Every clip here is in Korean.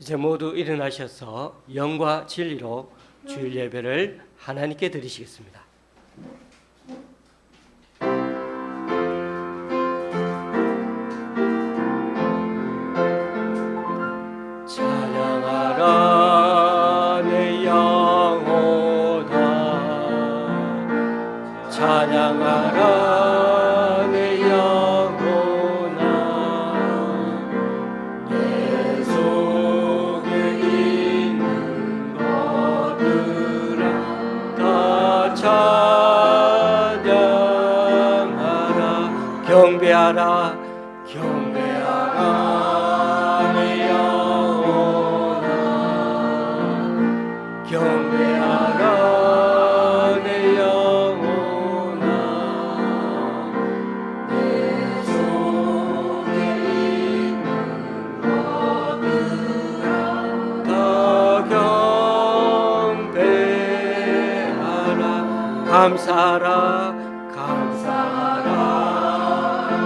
이제 모두 일어나셔서 영과 진리로 주일 예배를 하나님께 드리시겠습니다. 찬양하라 내 영혼아, 찬양하라 내 영혼아, 내 속에 있는 것들아 다 찬양하라. 경배하라 경배하라 내 영혼아, 경배하라 내 영혼아, 내 속에 있는 것들아 다 경배하라. 감사하라 감사하라 내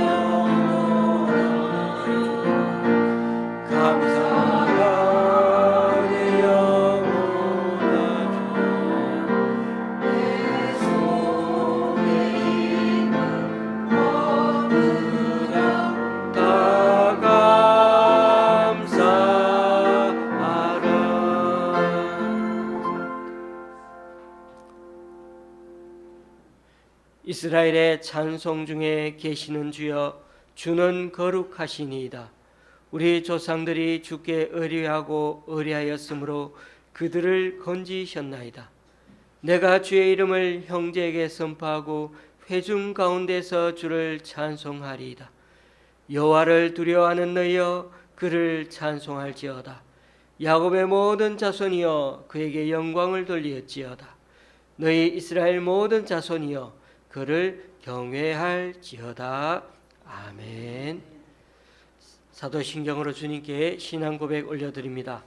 영혼아, 감사하라 내 영혼아, 내 속에 있는 것들아 다 감사하라. 이스라엘의 찬송 중에 계시는 주여, 주는 거룩하시니이다. 우리 조상들이 주께 의뢰하고 의뢰하였으므로 그들을 건지셨나이다. 내가 주의 이름을 형제에게 선포하고 회중 가운데서 주를 찬송하리이다. 여호와를 두려워하는 너희여, 그를 찬송할지어다. 야곱의 모든 자손이여, 그에게 영광을 돌리었지어다. 너희 이스라엘 모든 자손이여, 그를 경외할지어다. 아멘. 사도신경으로 주님께 신앙 고백 올려드립니다.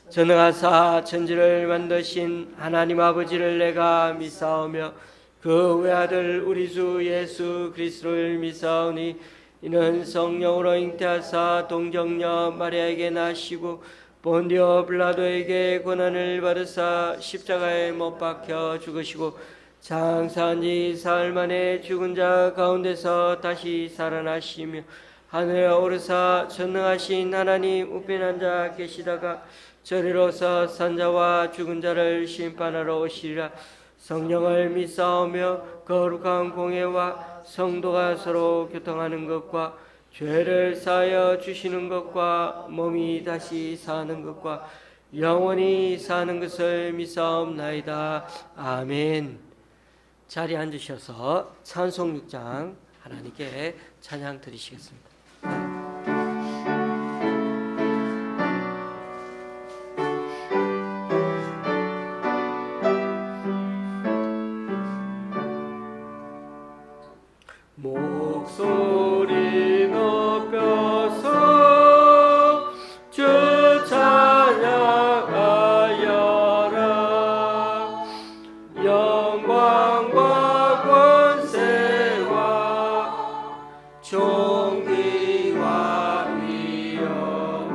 전능하사 천지를 만드신 하나님 아버지를 내가 믿사오며 그 외아들 우리 주 예수 그리스도를 믿사오니, 이는 성령으로 잉태하사 동정녀 마리아에게 나시고 본디오 빌라도에게 고난을 받으사 십자가에 못 박혀 죽으시고 장사한 지 사흘 만에 죽은 자 가운데서 다시 살아나시며 하늘에 오르사 전능하신 하나님 우편한 자 계시다가 저리로서 산자와 죽은 자를 심판하러 오시리라. 성령을 믿사오며 거룩한 공예와 성도가 서로 교통하는 것과 죄를 사하여 주시는 것과 몸이 다시 사는 것과 영원히 사는 것을 믿사옵나이다. 아멘. 자리에 앉으셔서 찬송 6장 하나님께 찬양 드리시겠습니다. 목소리 높여서 주 찬양하여라. 영광과 권세와 존귀와 위엄은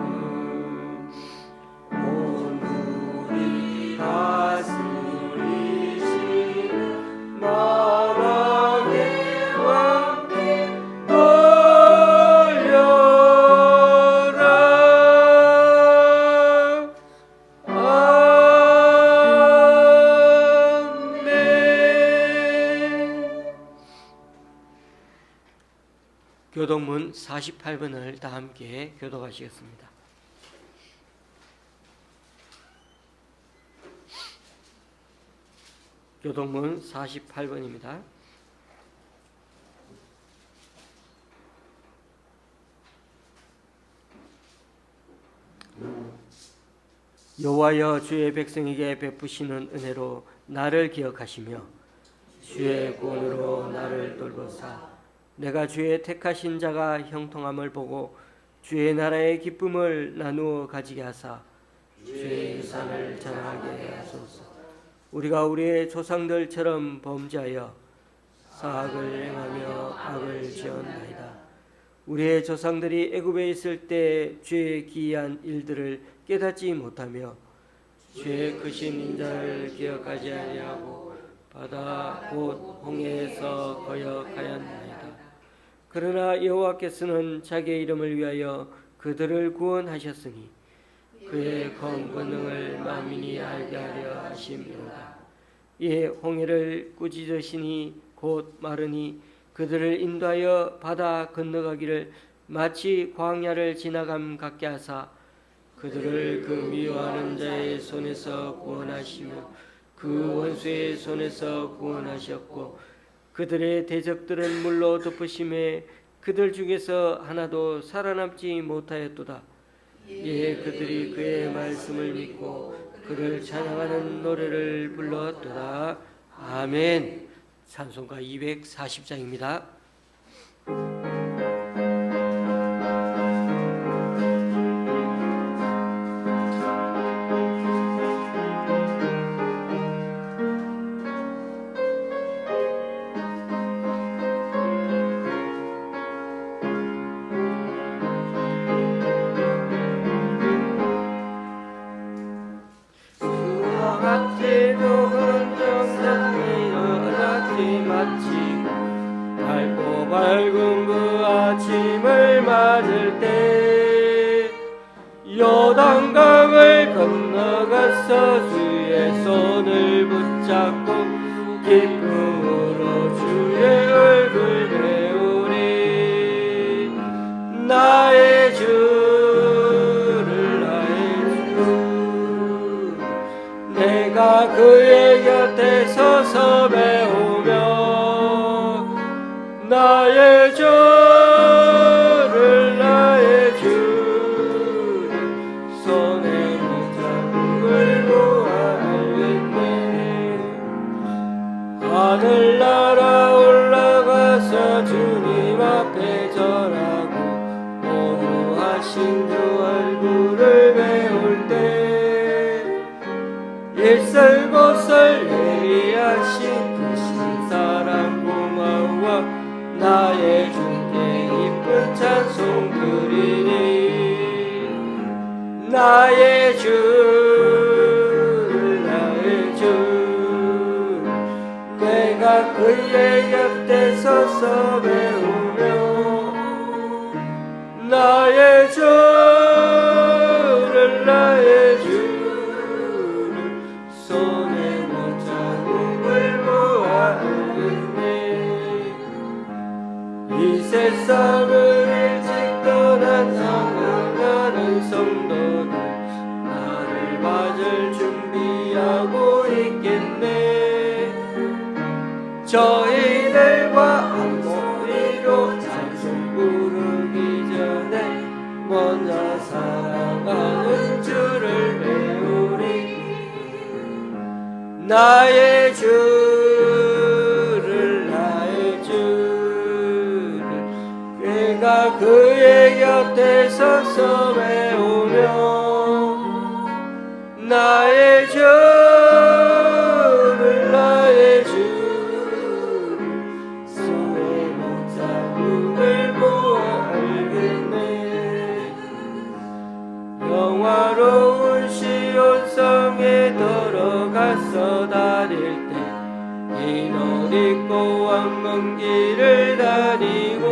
오늘이 다스리시는 만왕의 왕께 돌려라. 아멘. 교독문 48번을 다 함께 교독하시겠습니다. 교독문 48번입니다. 여호와여, 주의 백성에게 베푸시는 은혜로 나를 기억하시며 주의 구원으로 나를 돌보사 내가 주의 택하신 자가 형통함을 보고 주의 나라의 기쁨을 나누어 가지게 하사 주의 유산을 자랑하게 하소서. 우리가 우리의 조상들처럼 범죄하여 사악을 행하며 악을 지었나이다. 우리의 조상들이 애굽에 있을 때 죄의 기이한 일들을 깨닫지 못하며 죄의 크신 인자를 기억하지 아니하고 바다 곧 홍해에서 거역하였나이다. 그러나 여호와께서는 자기의 이름을 위하여 그들을 구원하셨으니 그의 권능을 만민이 알게 하려 하심이로다. 이에 홍해를 꾸짖으시니 곧 마르니 그들을 인도하여 바다 건너가기를 마치 광야를 지나감 같게 하사 그들을 그 미워하는 자의 손에서 구원하시며 그 원수의 손에서 구원하셨고 그들의 대적들은 물로 덮으심에 그들 중에서 하나도 살아남지 못하였도다. 이에 그들이 그의 말씀을 믿고 그를 찬양하는 노래를 불렀도다. 아멘. 찬송가 240장입니다. 밝은 그 아침을 맞을 때 요단강을 건너가서 주의 손을 붙잡고 기쁨으로 주의 얼굴 배우리. 나의 주를 나의 주 내가 그의 곁에 서서 배우며 나의 주를 나의 주를 손에 붙잡고 알겠네. 하늘나라 올라가서 주님 앞에 절하고 온유하신 주 얼굴을 배울 때 일설고설 예리하신 그 신사랑 고마워 나의 주께 이쁜 찬송 드리니. 나의 주를 나의 주 내가 그의 곁에 서서 배우며 나의 주를 나의 주를 손에 못잡고 끌고 알겠네. 이 세상을 일찍 떠난 사랑하는 성도들 나를 맞을 준비하고 있겠네. 저희들과 한 목소리로 찬송 부르기 전에 먼저 사랑하는 주를 배우리. 나의 주를 나의 주를 내가 그의 곁에 서서 배우며 나의 주를 나의 주를 손에 못잡고 모아 알겠네. 영화로운 시온성에 들어가서 다닐 때 흰 옷 입고 왕먼 길을 다니고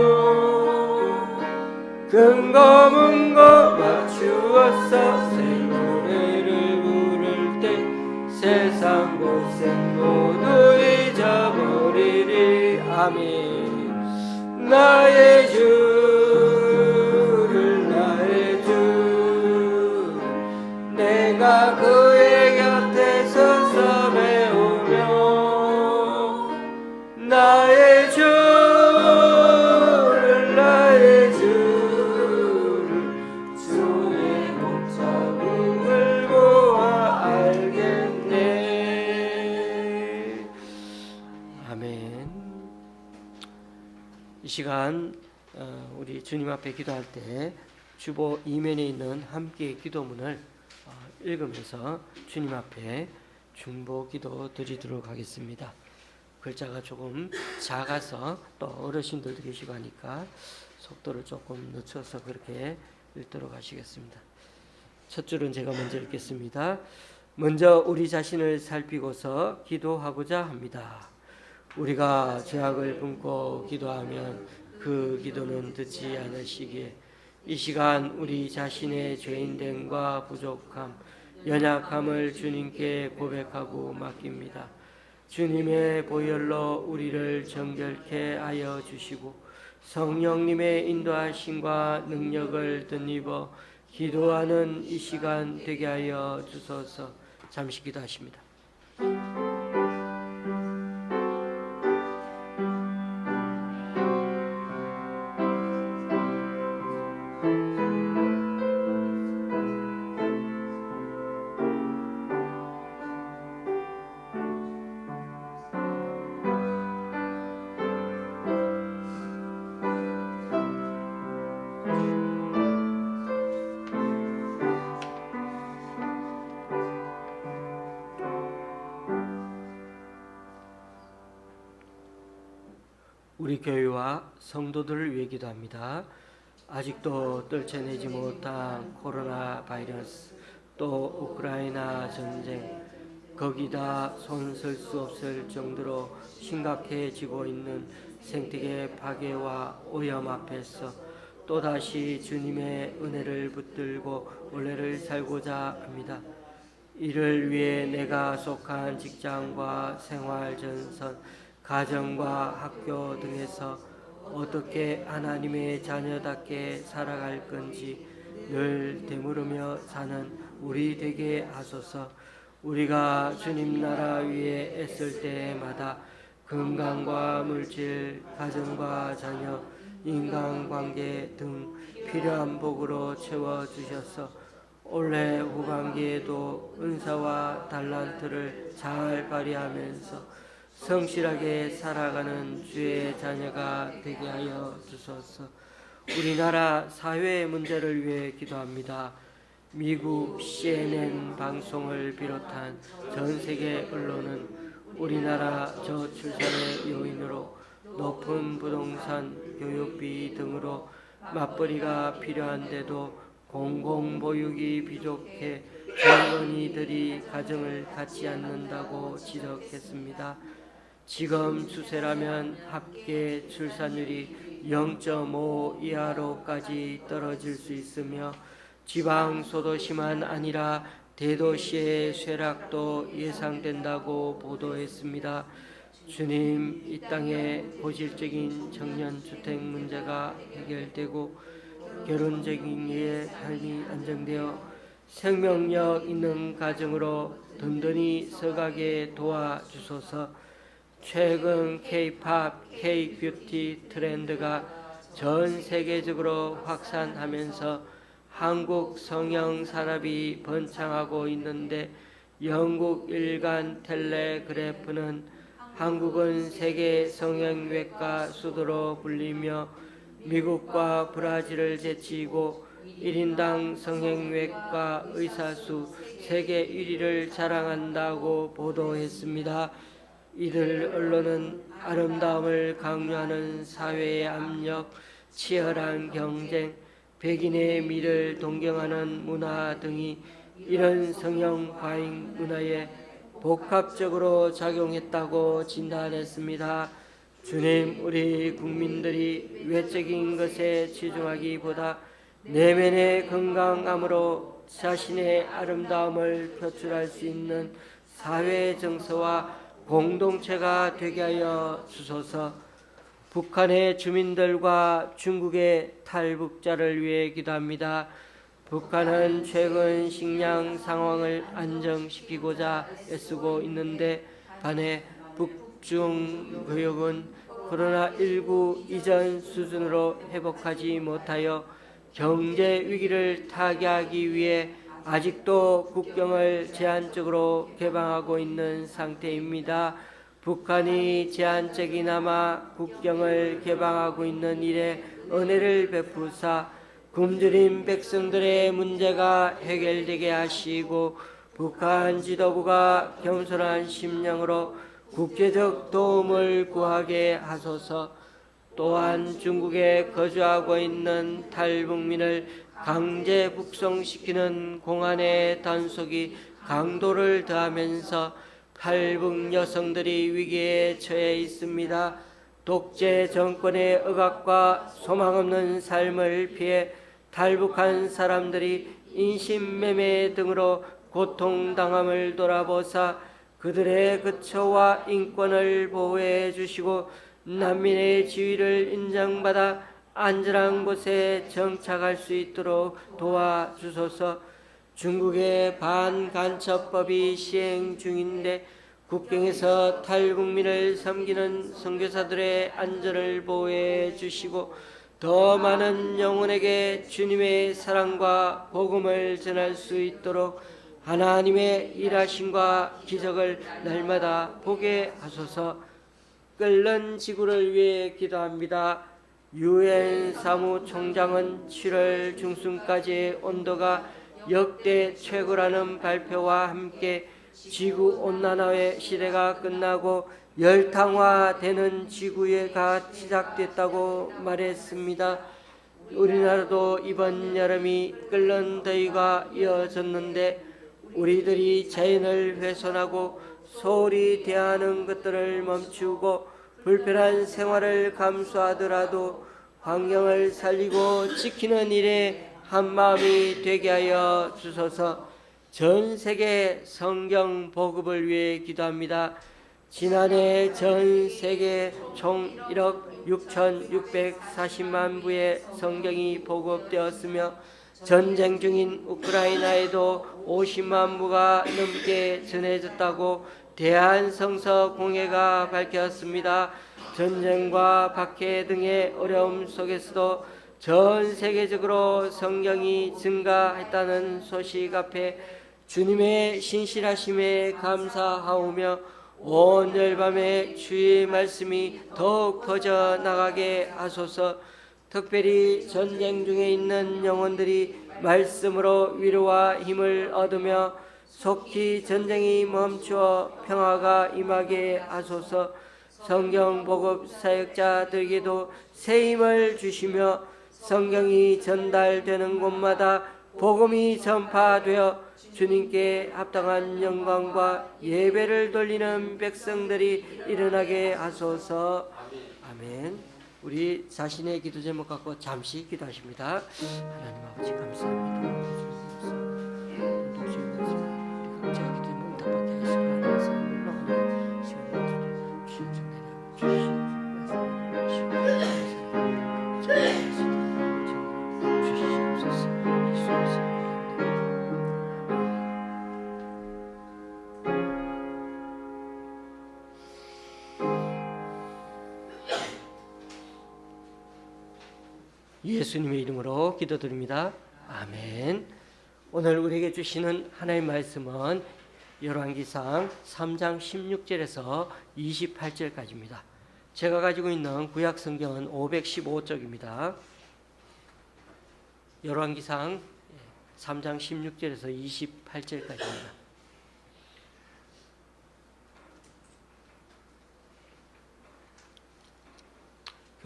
큰 거 문 거 맞추어서 새 노래를 부를 때 세상 고생 모두 잊어버리리. 아멘. 나의 주를 나의 주 내가 그의 곁에 서서 배우며 나의 주를 나의 주를 손에 못잡음을 보아 알겠네. 아멘. 이 시간 우리 주님 앞에 기도할 때 주보 이면에 있는 함께 기도문을 읽으면서 주님 앞에 중보 기도 드리도록 하겠습니다. 글자가 조금 작아서 또 어르신들도 계시고 하니까 속도를 조금 늦춰서 그렇게 읽도록 하시겠습니다. 첫 줄은 제가 먼저 읽겠습니다. 먼저 우리 자신을 살피고서 기도하고자 합니다. 우리가 죄악을 품고 기도하면 그 기도는 듣지 않으시기에 이 시간 우리 자신의 죄인됨과 부족함, 연약함을 주님께 고백하고 맡깁니다. 주님의 보혈로 우리를 정결케 하여 주시고 성령님의 인도하심과 능력을 덧입어 기도하는 이 시간 되게 하여 주소서. 잠시 기도하십니다. 우리 교회와 성도들을 위해 기도합니다. 아직도 떨쳐내지 못한 코로나 바이러스, 또 우크라이나 전쟁, 거기다 손 쓸 수 없을 정도로 심각해지고 있는 생태계 파괴와 오염 앞에서 또다시 주님의 은혜를 붙들고 원래를 살고자 합니다. 이를 위해 내가 속한 직장과 생활 전선, 가정과 학교 등에서 어떻게 하나님의 자녀답게 살아갈 건지 늘 되물으며 사는 우리 되게 하소서. 우리가 주님 나라 위에 애쓸 때마다 건강과 물질, 가정과 자녀, 인간관계 등 필요한 복으로 채워주셔서 올해 후반기에도 은사와 달란트를 잘 발휘하면서 성실하게 살아가는 주의 자녀가 되게 하여 주소서. 우리나라 사회 문제를 위해 기도합니다. 미국 CNN 방송을 비롯한 전 세계 언론은 우리나라 저출산의 요인으로 높은 부동산, 교육비 등으로 맞벌이가 필요한데도 공공보육이 부족해 젊은이들이 가정을 갖지 않는다고 지적했습니다. 지금 추세라면 합계 출산율이 0.5 이하로까지 떨어질 수 있으며 지방 소도시만 아니라 대도시의 쇠락도 예상된다고 보도했습니다. 주님, 이 땅의 고질적인 청년 주택 문제가 해결되고 결혼적인 이의 삶이 안정되어 생명력 있는 가정으로 든든히 서가게 도와주소서. 최근 K-팝, K-뷰티 트렌드가 전 세계적으로 확산하면서 한국 성형 산업이 번창하고 있는데 영국 일간 텔레그래프는 한국은 세계 성형외과 수도로 불리며 미국과 브라질을 제치고 1인당 성형외과 의사 수 세계 1위를 자랑한다고 보도했습니다. 이들 언론은 아름다움을 강요하는 사회의 압력, 치열한 경쟁, 백인의 미를 동경하는 문화 등이 이런 성형 과잉 문화에 복합적으로 작용했다고 진단했습니다. 주님, 우리 국민들이 외적인 것에 치중하기보다 내면의 건강함으로 자신의 아름다움을 표출할 수 있는 사회 정서와 공동체가 되게 하여 주소서. 북한의 주민들과 중국의 탈북자를 위해 기도합니다. 북한은 최근 식량 상황을 안정시키고자 애쓰고 있는데 반해 북중 교역은 코로나19 이전 수준으로 회복하지 못하여 경제 위기를 타개하기 위해 아직도 국경을 제한적으로 개방하고 있는 상태입니다. 북한이 제한적이나마 국경을 개방하고 있는 일에 은혜를 베푸사 굶주린 백성들의 문제가 해결되게 하시고 북한 지도부가 겸손한 심령으로 국제적 도움을 구하게 하소서. 또한 중국에 거주하고 있는 탈북민을 강제 북송시키는 공안의 단속이 강도를 더하면서 탈북 여성들이 위기에 처해 있습니다. 독재 정권의 억압과 소망 없는 삶을 피해 탈북한 사람들이 인신매매 등으로 고통당함을 돌아보사 그들의 거처와 인권을 보호해 주시고 난민의 지위를 인정받아 안전한 곳에 정착할 수 있도록 도와주소서. 중국의 반간첩법이 시행 중인데 국경에서 탈북민을 섬기는 선교사들의 안전을 보호해 주시고 더 많은 영혼에게 주님의 사랑과 복음을 전할 수 있도록 하나님의 일하심과 기적을 날마다 보게 하소서. 끓는 지구를 위해 기도합니다. 유엔 사무총장은 7월 중순까지 온도가 역대 최고라는 발표와 함께 지구온난화의 시대가 끝나고 열탕화되는 지구가 시작됐다고 말했습니다. 우리나라도 이번 여름이 끓는 더위가 이어졌는데 우리들이 자연을 훼손하고 소홀히 대하는 것들을 멈추고 불편한 생활을 감수하더라도 환경을 살리고 지키는 일에 한마음이 되게 하여 주소서. 전 세계 성경 보급을 위해 기도합니다. 지난해 전 세계 총 1억 6,640만 부의 성경이 보급되었으며 전쟁 중인 우크라이나에도 50만 부가 넘게 전해졌다고 대한성서공회가 밝혔습니다. 전쟁과 박해 등의 어려움 속에서도 전 세계적으로 성경이 증가했다는 소식 앞에 주님의 신실하심에 감사하오며 온 열밤에 주의 말씀이 더욱 퍼져나가게 하소서. 특별히 전쟁 중에 있는 영혼들이 말씀으로 위로와 힘을 얻으며 속히 전쟁이 멈추어 평화가 임하게 하소서. 성경 보급 사역자들에게도 새 힘을 주시며 성경이 전달되는 곳마다 복음이 전파되어 주님께 합당한 영광과 예배를 돌리는 백성들이 일어나게 하소서. 아멘. 우리 자신의 기도 제목 갖고 잠시 기도하십니다. 하나님 아버지 감사합니다. 예수님의 이름으로 기도드립니다. 아멘. 오늘 우리에게 주시는 하나님의 말씀은 열왕기상 3장 16절에서 28절까지입니다. 제가 가지고 있는 구약 성경은 515쪽입니다. 열왕기상 3장 16절에서 28절까지입니다.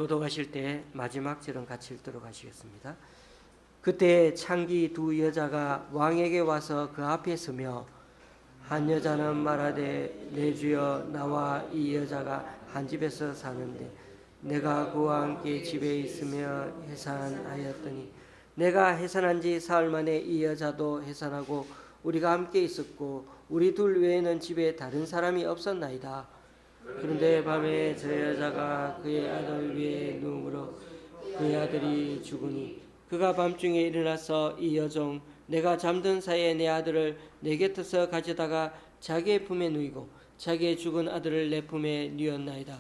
교독하실 때 마지막 절은 같이 읽도록 하시겠습니다. 그때 창기 두 여자가 왕에게 와서 그 앞에 서며 한 여자는 말하되 내 주여 나와 이 여자가 한 집에서 사는데 내가 그와 함께 집에 있으며 해산하였더니 내가 해산한 지 사흘 만에 이 여자도 해산하고 우리가 함께 있었고 우리 둘 외에는 집에 다른 사람이 없었나이다. 그런데 밤에 저 여자가 그의 아들 위에 누우므로 그의 아들이 죽으니 그가 밤중에 일어나서 이 여종 내가 잠든 사이에 내 아들을 내 곁에서 가져다가 자기의 품에 누이고 자기의 죽은 아들을 내 품에 누였나이다.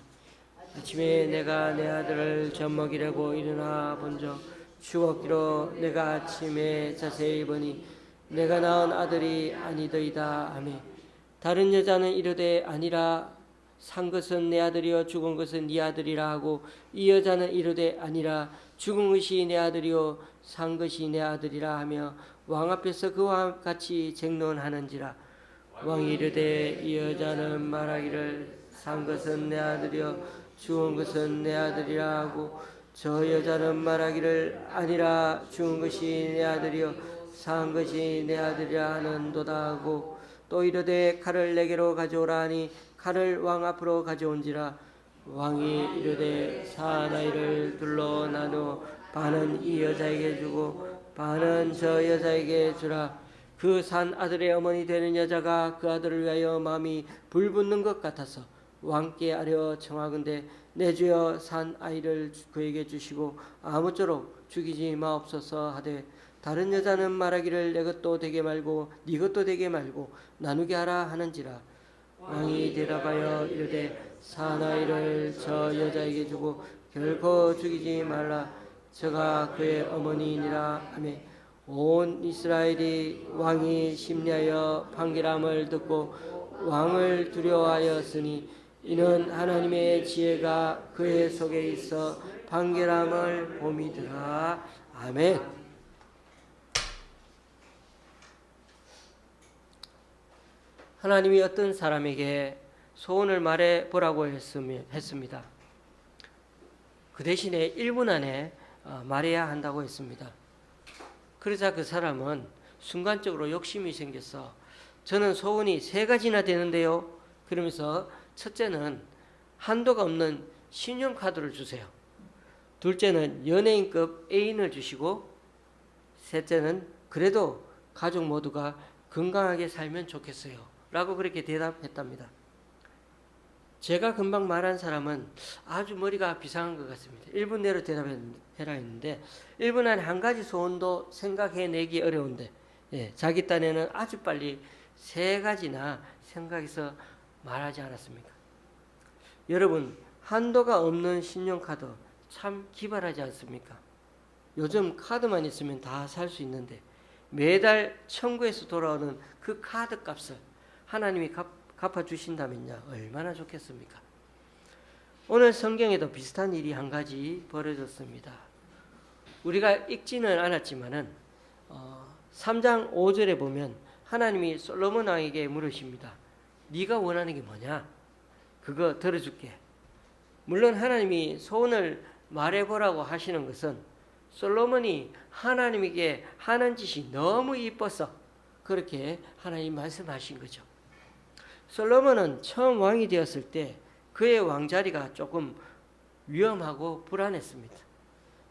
아침에 내가 내 아들을 젖먹이려고 일어나 본즉 죽었기로 내가 아침에 자세히 보니 내가 낳은 아들이 아니더이다 하매 다른 여자는 이르되 아니라 산 것은 내 아들이요 죽은 것은 네 아들이라 하고 이 여자는 이르되 아니라 죽은 것이 내 아들이요 산 것이 내 아들이라 하며 왕 앞에서 그와 같이 쟁론하는지라. 왕이 이르되 이 여자는 말하기를 산 것은 내 아들이요 죽은 것은 내 아들이라 하고 저 여자는 말하기를 아니라 죽은 것이 내 아들이요 산 것이 내 아들이라 하는도다 하고 또 이르되 칼을 내게로 가져오라 하니 칼을 왕 앞으로 가져온지라 왕이 이르되 사나이를 둘러 나누어 반은 이 여자에게 주고 반은 저 여자에게 주라. 그 산 아들의 어머니 되는 여자가 그 아들을 위하여 마음이 불붙는 것 같아서 왕께 아뢰어 청하건대 내 주여 산 아이를 그에게 주시고 아무쪼록 죽이지 마옵소서 하되 다른 여자는 말하기를 내 것도 되게 말고 네 것도 되게 말고 나누게 하라 하는지라. 왕이 대답하여 이르되 사나이를 저 여자에게 주고 결코 죽이지 말라. 저가 그의 어머니이니라 하며 온 이스라엘이 왕이 심리하여 판결함을 듣고 왕을 두려워하였으니 이는 하나님의 지혜가 그의 속에 있어 판결함을 봄이더라. 아멘. 하나님이 어떤 사람에게 소원을 말해 보라고 했습니다. 그 대신에 1분 안에 말해야 한다고 했습니다. 그러자 그 사람은 순간적으로 욕심이 생겨서 저는 소원이 3가지나 되는데요. 그러면서 첫째는 한도가 없는 신용카드를 주세요. 둘째는 연예인급 애인을 주시고 셋째는 그래도 가족 모두가 건강하게 살면 좋겠어요. 라고 그렇게 대답했답니다. 제가 금방 말한 사람은 아주 머리가 비상한 것 같습니다. 1분 내로 대답해라 했는데 1분 안에 한 가지 소원도 생각해내기 어려운데 자기 딴에는 아주 빨리 3가지나 생각해서 말하지 않았습니까? 여러분 한도가 없는 신용카드 참 기발하지 않습니까? 요즘 카드만 있으면 다 살 수 있는데 매달 천국에서 돌아오는 그 카드 값을 하나님이 갚아주신다면요 얼마나 좋겠습니까? 오늘 성경에도 비슷한 일이 한 가지 벌어졌습니다. 우리가 읽지는 않았지만은 3장 5절에 보면 하나님이 솔로몬 왕에게 물으십니다. 네가 원하는 게 뭐냐? 그거 들어줄게. 물론 하나님이 소원을 말해보라고 하시는 것은 솔로몬이 하나님에게 하는 짓이 너무 이뻐서 그렇게 하나님 말씀하신 거죠. 솔로몬은 처음 왕이 되었을 때 그의 왕자리가 조금 위험하고 불안했습니다.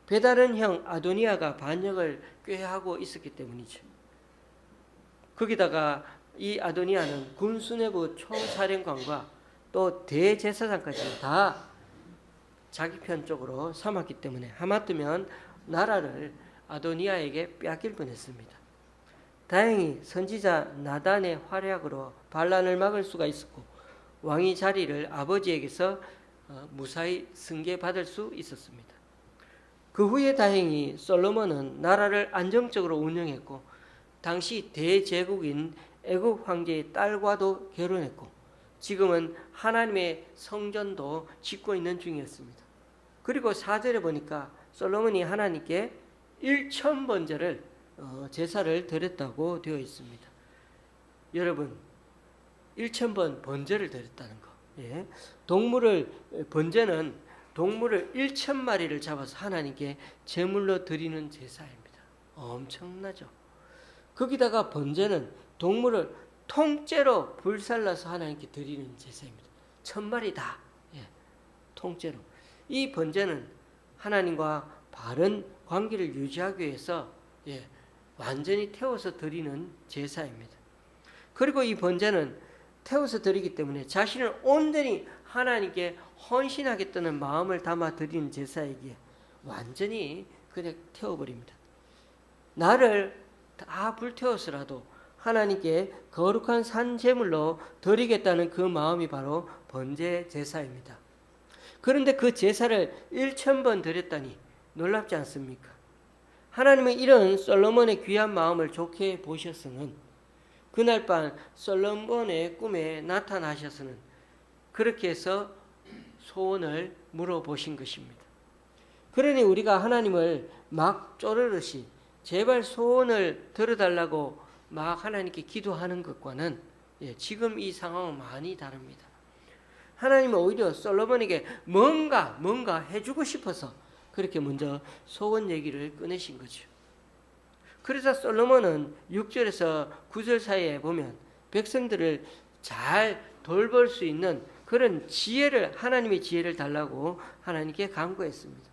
배다른 형 아도니아가 반역을 꾀하고 있었기 때문이죠. 거기다가 이 아도니아는 군수내부 총사령관과 또 대제사장까지 다 자기 편 쪽으로 삼았기 때문에 하마터면 나라를 아도니아에게 빼앗길 뻔했습니다. 다행히 선지자 나단의 활약으로 반란을 막을 수가 있었고 왕이 자리를 아버지에게서 무사히 승계받을 수 있었습니다. 그 후에 다행히 솔로몬은 나라를 안정적으로 운영했고 당시 대제국인 애굽 황제의 딸과도 결혼했고 지금은 하나님의 성전도 짓고 있는 중이었습니다. 그리고 4절에 보니까 솔로몬이 하나님께 1000번제를 제사를 드렸다고 되어 있습니다. 여러분 1000번 번제를 드렸다는 거. 번제는 동물을 1000마리를 잡아서 하나님께 제물로 드리는 제사입니다. 엄청나죠. 거기다가 번제는 동물을 통째로 불살라서 하나님께 드리는 제사입니다. 1000마리 다 통째로. 이 번제는 하나님과 바른 관계를 유지하기 위해서 완전히 태워서 드리는 제사입니다. 그리고 이 번제는 태워서 드리기 때문에 자신을 온전히 하나님께 헌신하겠다는 마음을 담아 드리는 제사이기에 완전히 그냥 태워버립니다. 나를 다 불태워서라도 하나님께 거룩한 산제물로 드리겠다는 그 마음이 바로 번제 제사입니다. 그런데 그 제사를 1000번 드렸다니 놀랍지 않습니까? 하나님은 이런 솔로몬의 귀한 마음을 좋게 보셨으는 그날 밤 솔로몬의 꿈에 나타나셔서는 그렇게 해서 소원을 물어보신 것입니다. 그러니 우리가 하나님을 막 쪼르르시 제발 소원을 들어달라고 막 하나님께 기도하는 것과는 지금 이 상황은 많이 다릅니다. 하나님은 오히려 솔로몬에게 뭔가 해주고 싶어서 그렇게 먼저 소원 얘기를 꺼내신 거죠. 그래서 솔로몬은 6절에서 9절 사이에 보면 백성들을 잘 돌볼 수 있는 그런 지혜를, 하나님의 지혜를 달라고 하나님께 간구했습니다.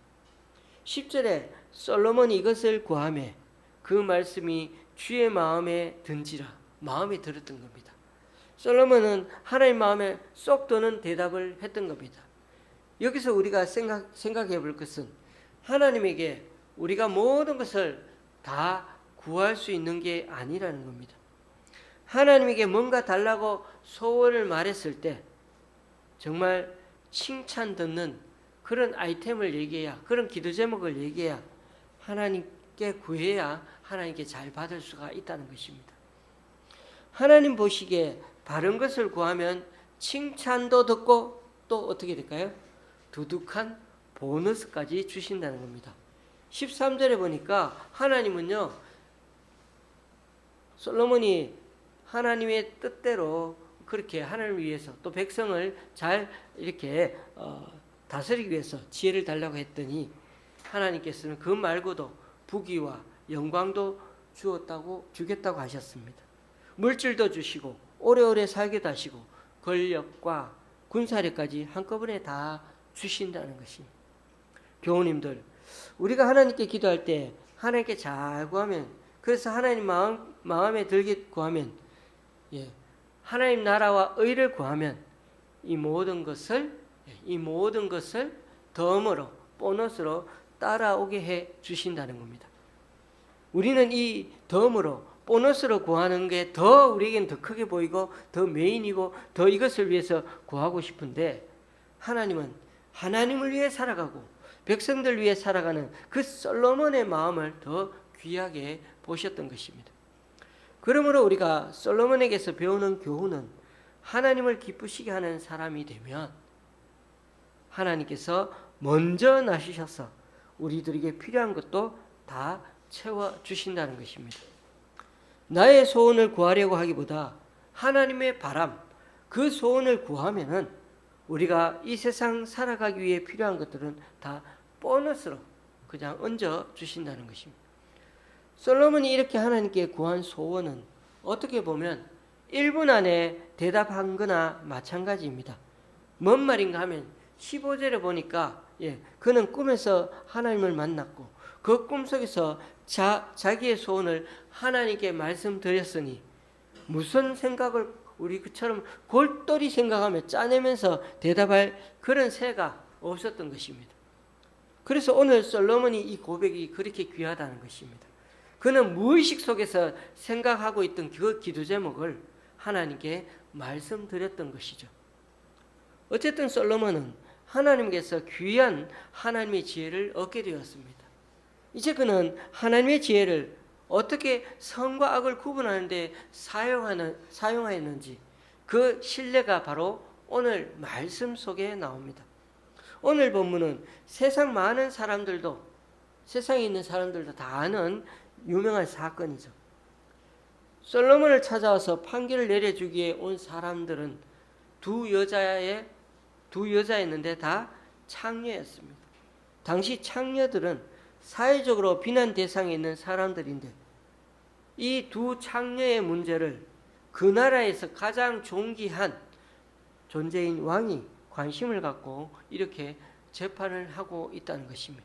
10절에 솔로몬이 이것을 구하매 그 말씀이 주의 마음에 든지라, 마음에 들었던 겁니다. 솔로몬은 하나님 마음에 쏙 드는 대답을 했던 겁니다. 여기서 우리가 생각해 볼 것은 하나님에게 우리가 모든 것을 다 구할 수 있는 게 아니라는 겁니다. 하나님에게 뭔가 달라고 소원을 말했을 때 정말 칭찬 듣는 그런 아이템을 얘기해야, 그런 기도 제목을 얘기해야 하나님께 구해야 하나님께 잘 받을 수가 있다는 것입니다. 하나님 보시기에 바른 것을 구하면 칭찬도 듣고 또 어떻게 될까요? 두둑한 보너스까지 주신다는 겁니다. 13절에 보니까 하나님은요, 솔로몬이 하나님의 뜻대로 그렇게 하나님을 위해서 또 백성을 잘 이렇게 다스리기 위해서 지혜를 달라고 했더니 하나님께서는 그 말고도 부귀와 영광도 주겠다고 하셨습니다. 물질도 주시고 오래오래 살게도 하시고 권력과 군사력까지 한꺼번에 다 주신다는 것입니다. 교우님들, 우리가 하나님께 기도할 때 하나님께 잘 구하면, 그래서 하나님 마음에 들게 구하면, 하나님 나라와 의를 구하면 이 모든 것을 덤으로, 보너스로 따라오게 해 주신다는 겁니다. 우리는 이 덤으로, 보너스로 구하는 게 더 우리에겐 더 크게 보이고 더 메인이고 더 이것을 위해서 구하고 싶은데, 하나님은 하나님을 위해 살아가고 백성들 위해 살아가는 그 솔로몬의 마음을 더 귀하게 보셨던 것입니다. 그러므로 우리가 솔로몬에게서 배우는 교훈은 하나님을 기쁘시게 하는 사람이 되면 하나님께서 먼저 나서셔서 우리들에게 필요한 것도 다 채워주신다는 것입니다. 나의 소원을 구하려고 하기보다 하나님의 바람, 그 소원을 구하면은 우리가 이 세상 살아가기 위해 필요한 것들은 다 보너스로 그냥 얹어 주신다는 것입니다. 솔로몬이 이렇게 하나님께 구한 소원은 어떻게 보면 1분 안에 대답한 거나 마찬가지입니다. 뭔 말인가 하면 15절에 보니까 그는 꿈에서 하나님을 만났고 그 꿈속에서 자기의 소원을 하나님께 말씀드렸으니, 무슨 생각을 우리 그처럼 골똘히 생각하며 짜내면서 대답할 그런 새가 없었던 것입니다. 그래서 오늘 솔로몬이 이 고백이 그렇게 귀하다는 것입니다. 그는 무의식 속에서 생각하고 있던 그 기도 제목을 하나님께 말씀드렸던 것이죠. 어쨌든 솔로몬은 하나님께서 귀한 하나님의 지혜를 얻게 되었습니다. 이제 그는 하나님의 지혜를 어떻게 선과 악을 구분하는 데 사용하였는지 그 신뢰가 바로 오늘 말씀 속에 나옵니다. 오늘 본문은 세상 많은 사람들도, 세상에 있는 사람들도 다 아는 유명한 사건이죠. 솔로몬을 찾아와서 판결을 내려주기에 온 사람들은 두 여자였는데 다 창녀였습니다. 당시 창녀들은 사회적으로 비난 대상에 있는 사람들인데 이 두 창녀의 문제를 그 나라에서 가장 존귀한 존재인 왕이 관심을 갖고 이렇게 재판을 하고 있다는 것입니다.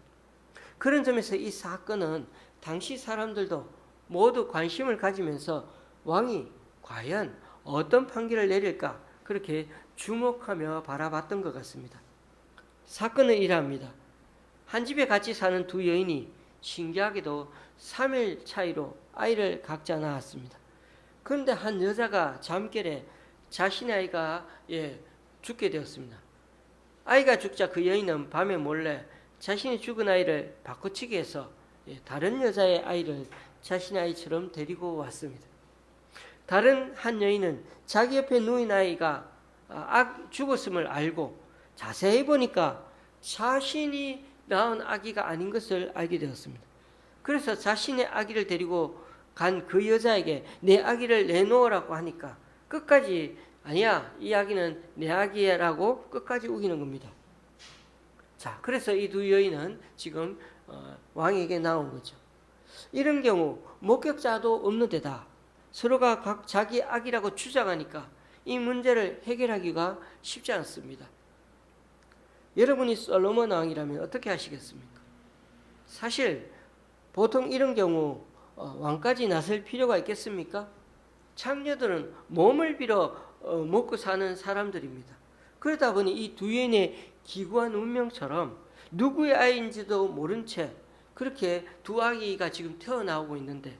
그런 점에서 이 사건은 당시 사람들도 모두 관심을 가지면서 왕이 과연 어떤 판결을 내릴까 그렇게 주목하며 바라봤던 것 같습니다. 사건은 이러합니다. 한 집에 같이 사는 두 여인이 신기하게도 3일 차이로 아이를 각자 낳았습니다. 그런데 한 여자가 잠결에 자신의 아이가 죽게 되었습니다. 아이가 죽자 그 여인은 밤에 몰래 자신이 죽은 아이를 바꿔치기 해서 다른 여자의 아이를 자신의 아이처럼 데리고 왔습니다. 다른 한 여인은 자기 옆에 누인 아이가 죽었음을 알고 자세히 보니까 자신이 낳은 아기가 아닌 것을 알게 되었습니다. 그래서 자신의 아기를 데리고 간 그 여자에게 내 아기를 내놓으라고 하니까 끝까지 아니야, 이 아기는 내 아기야라고 끝까지 우기는 겁니다. 자, 그래서 이 두 여인은 지금 왕에게 나온 거죠. 이런 경우 목격자도 없는 데다 서로가 각 자기 아기라고 주장하니까 이 문제를 해결하기가 쉽지 않습니다. 여러분이 솔로몬 왕이라면 어떻게 하시겠습니까? 사실 보통 이런 경우 왕까지 나설 필요가 있겠습니까? 창녀들은 몸을 빌어 먹고 사는 사람들입니다. 그러다 보니 이 두 여인의 기구한 운명처럼 누구의 아이인지도 모른 채 그렇게 두 아기가 지금 태어나오고 있는데,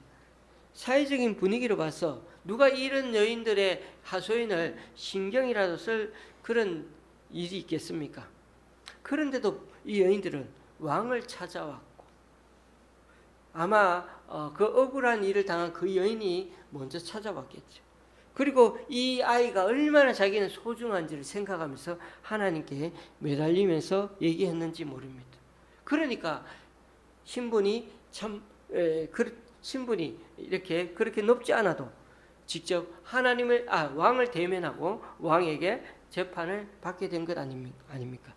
사회적인 분위기로 봐서 누가 이런 여인들의 하소연을 신경이라도 쓸 그런 일이 있겠습니까? 그런데도 이 여인들은 왕을 찾아왔고, 아마 그 억울한 일을 당한 그 여인이 먼저 찾아왔겠죠. 그리고 이 아이가 얼마나 자기는 소중한지를 생각하면서 하나님께 매달리면서 얘기했는지 모릅니다. 그러니까 신분이 신분이 이렇게 그렇게 높지 않아도 직접 왕을 대면하고 왕에게 재판을 받게 된 것 아닙니까?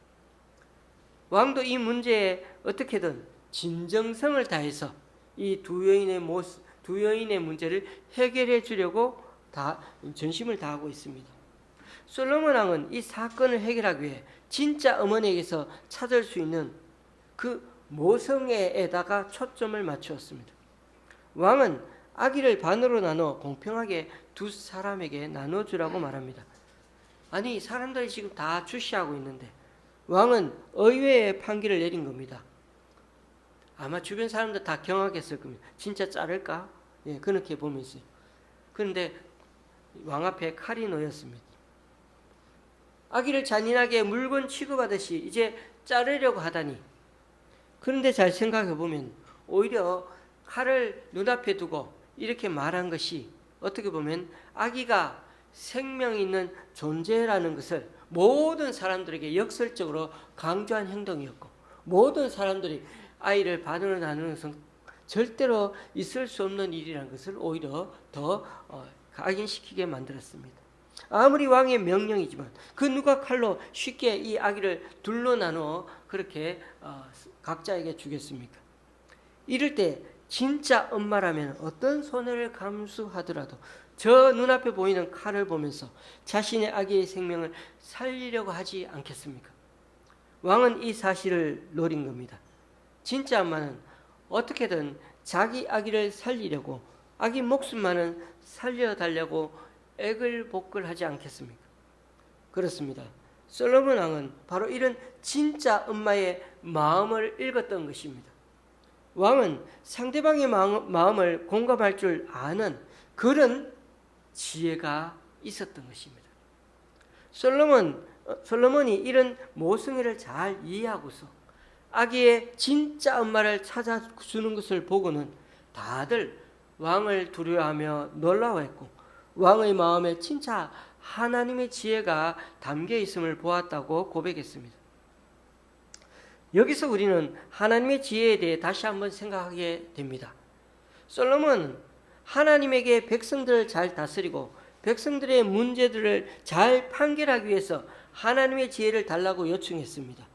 왕도 이 문제에 어떻게든 진정성을 다해서 이 두 여인의 문제를 해결해 주려고 다 전심을 다하고 있습니다. 솔로몬 왕은 이 사건을 해결하기 위해 진짜 어머니에게서 찾을 수 있는 그 모성애에다가 초점을 맞추었습니다. 왕은 아기를 반으로 나눠 공평하게 두 사람에게 나눠주라고 말합니다. 아니, 사람들이 지금 다 주시하고 있는데 왕은 의외의 판결을 내린 겁니다. 아마 주변 사람들 다 경악했을 겁니다. 진짜 자를까? 예, 그렇게 보면서. 그런데 왕 앞에 칼이 놓였습니다. 아기를 잔인하게 물건 취급하듯이 이제 자르려고 하다니. 그런데 잘 생각해 보면 오히려 칼을 눈앞에 두고 이렇게 말한 것이 어떻게 보면 아기가 생명 있는 존재라는 것을 모든 사람들에게 역설적으로 강조한 행동이었고, 모든 사람들이 아이를 반으로 나누는 것은 절대로 있을 수 없는 일이라는 것을 오히려 더 각인시키게 만들었습니다. 아무리 왕의 명령이지만 그 누가 칼로 쉽게 이 아기를 둘로 나누어 그렇게 각자에게 주겠습니까? 이럴 때 진짜 엄마라면 어떤 손해를 감수하더라도 저 눈앞에 보이는 칼을 보면서 자신의 아기의 생명을 살리려고 하지 않겠습니까? 왕은 이 사실을 노린 겁니다. 진짜 엄마는 어떻게든 자기 아기를 살리려고, 아기 목숨만은 살려달라고 애글복글하지 않겠습니까? 그렇습니다. 솔로몬 왕은 바로 이런 진짜 엄마의 마음을 읽었던 것입니다. 왕은 상대방의 마음을 공감할 줄 아는 그런 지혜가 있었던 것입니다. 솔로몬이 이런 모성애를 잘 이해하고서 아기의 진짜 엄마를 찾아주는 것을 보고는 다들 왕을 두려워하며 놀라워했고, 왕의 마음에 진짜 하나님의 지혜가 담겨 있음을 보았다고 고백했습니다. 여기서 우리는 하나님의 지혜에 대해 다시 한번 생각하게 됩니다. 솔로몬은 하나님에게 백성들을 잘 다스리고 백성들의 문제들을 잘 판결하기 위해서 하나님의 지혜를 달라고 요청했습니다.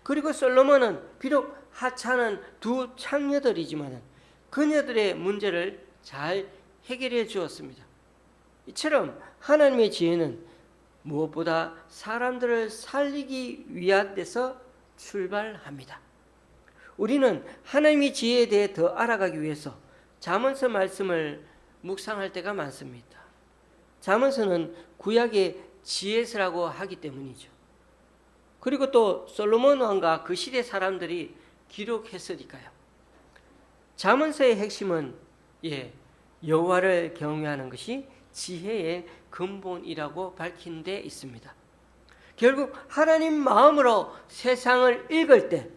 그리고 솔로몬은 비록 하찮은 두 창녀들이지만 그녀들의 문제를 잘 해결해 주었습니다. 이처럼 하나님의 지혜는 무엇보다 사람들을 살리기 위한 데서 출발합니다. 우리는 하나님의 지혜에 대해 더 알아가기 위해서 잠언서 말씀을 묵상할 때가 많습니다. 잠언서는 구약의 지혜서라고 하기 때문이죠. 그리고 또 솔로몬 왕과 그 시대 사람들이 기록했으니까요. 잠언서의 핵심은 여호와를 경외하는 것이 지혜의 근본이라고 밝힌 데 있습니다. 결국 하나님 마음으로 세상을 읽을 때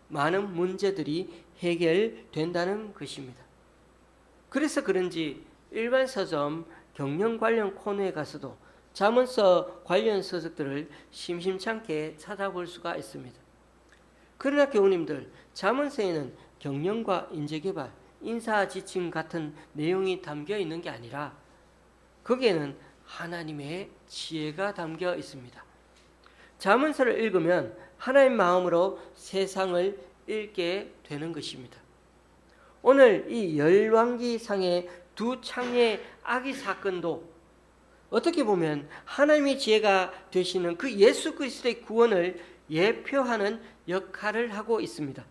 많은 문제들이 해결된다는 것입니다. 그래서 그런지 일반 서점 경영 관련 코너에 가서도 잠언서 관련 서적들을 심심찮게 찾아볼 수가 있습니다. 그러나 교우님들, 잠언서에는 경영과 인재개발, 인사지침 같은 내용이 담겨 있는 게 아니라 거기에는 하나님의 지혜가 담겨 있습니다. 잠언서를 읽으면 하나님 마음으로 세상을 읽게 되는 것입니다. 오늘 이 열왕기상의 두 창의 악의 사건도 어떻게 보면 하나님의 지혜가 되시는 그 예수 그리스도의 구원을 예표하는 역할을 하고 있습니다.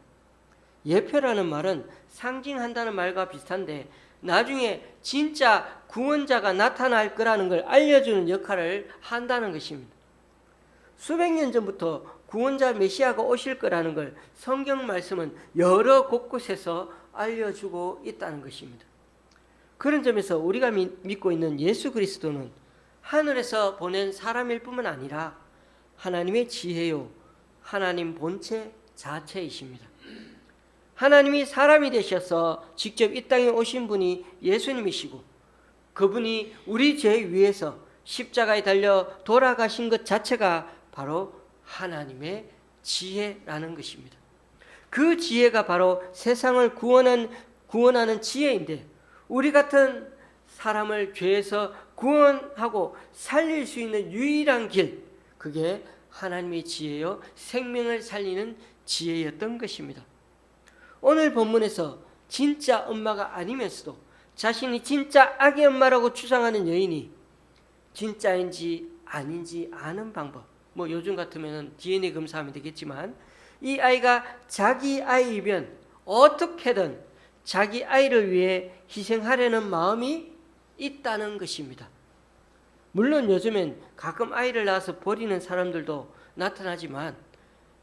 예표라는 말은 상징한다는 말과 비슷한데 나중에 진짜 구원자가 나타날 거라는 걸 알려주는 역할을 한다는 것입니다. 수백 년 전부터 구원자 메시아가 오실 거라는 걸 성경 말씀은 여러 곳곳에서 알려주고 있다는 것입니다. 그런 점에서 우리가 믿고 있는 예수 그리스도는 하늘에서 보낸 사람일 뿐만 아니라 하나님의 지혜요, 하나님 본체 자체이십니다. 하나님이 사람이 되셔서 직접 이 땅에 오신 분이 예수님이시고 그분이 우리 죄 위해서 십자가에 달려 돌아가신 것 자체가 바로 하나님의 지혜라는 것입니다. 그 지혜가 바로 세상을 구원하는 지혜인데 우리 같은 사람을 죄에서 구원하고 살릴 수 있는 유일한 길, 그게 하나님의 지혜요 생명을 살리는 지혜였던 것입니다. 오늘 본문에서 진짜 엄마가 아니면서도 자신이 진짜 아기 엄마라고 주장하는 여인이 진짜인지 아닌지 아는 방법, 요즘 같으면 DNA 검사하면 되겠지만 이 아이가 자기 아이이면 어떻게든 자기 아이를 위해 희생하려는 마음이 있다는 것입니다. 물론 요즘엔 가끔 아이를 낳아서 버리는 사람들도 나타나지만